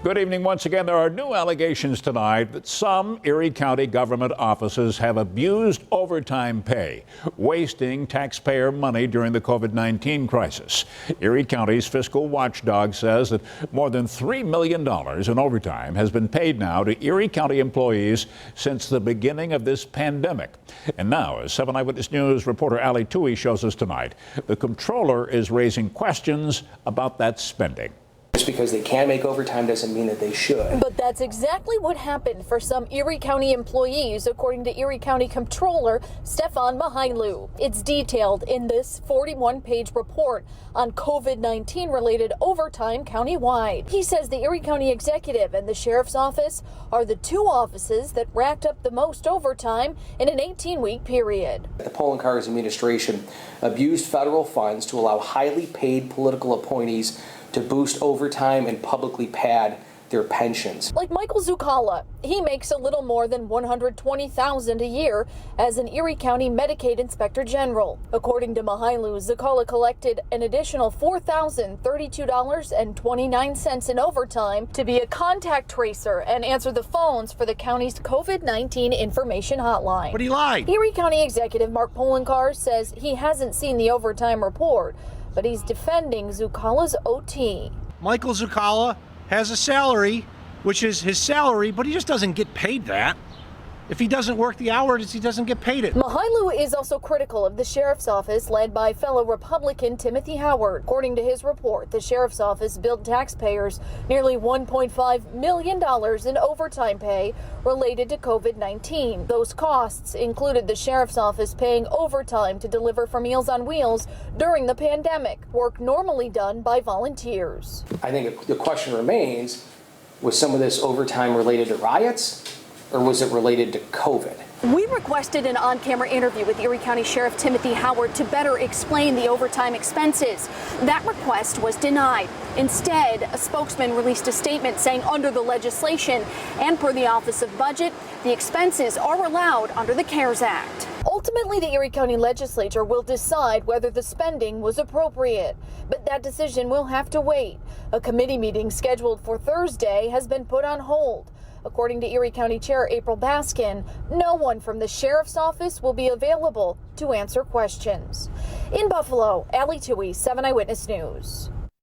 Good evening once again. There are new allegations tonight that some Erie County government offices have abused overtime pay, wasting taxpayer money during the COVID-19 crisis. Erie County's fiscal watchdog says that more than $3 million in overtime has been paid now to Erie County employees since the beginning of this pandemic. And now, as 7 Eyewitness News reporter Mychajliw shows us tonight, the comptroller is raising questions about that spending. Just because they can make overtime doesn't mean that they should. But that's exactly what happened for some Erie County employees, according to Erie County Comptroller Stefan Mychajliw. It's detailed in this 41-page report on COVID-19 related overtime countywide. He says the Erie County Executive and the Sheriff's Office are the two offices that racked up the most overtime in an 18-week period. The Poloncarz administration abused federal funds to allow highly paid political appointees to boost overtime and publicly pad their pensions. Like Mychajliw, he makes a little more than $120,000 a year as an Erie County Medicaid Inspector General. According to Mychajliw, Zucala collected an additional $4,032.29 in overtime to be a contact tracer and answer the phones for the county's COVID-19 information hotline. But he lied. Erie County Executive Mark Poloncarz says he hasn't seen the overtime report, but he's defending Zucala's OT. Michael Zucala has a salary, which is his salary, but he just doesn't get paid that. If he doesn't work the hours, he doesn't get paid it. Mychajliw is also critical of the Sheriff's Office led by fellow Republican Timothy Howard. According to his report, the Sheriff's Office billed taxpayers nearly $1.5 million in overtime pay related to COVID-19. Those costs included the Sheriff's Office paying overtime to deliver for Meals on Wheels during the pandemic, work normally done by volunteers. I think the question remains, was some of this overtime related to riots, or was it related to COVID? We requested an on-camera interview with Erie County Sheriff Timothy Howard to better explain the overtime expenses. That request was denied. Instead, a spokesman released a statement saying under the legislation and per the Office of Budget, the expenses are allowed under the CARES Act. Ultimately, the Erie County Legislature will decide whether the spending was appropriate, but that decision will have to wait. A committee meeting scheduled for Thursday has been put on hold. According to Erie County Chair April Baskin, no one from the Sheriff's Office will be available to answer questions. In Buffalo, Mychajliw, 7 Eyewitness News.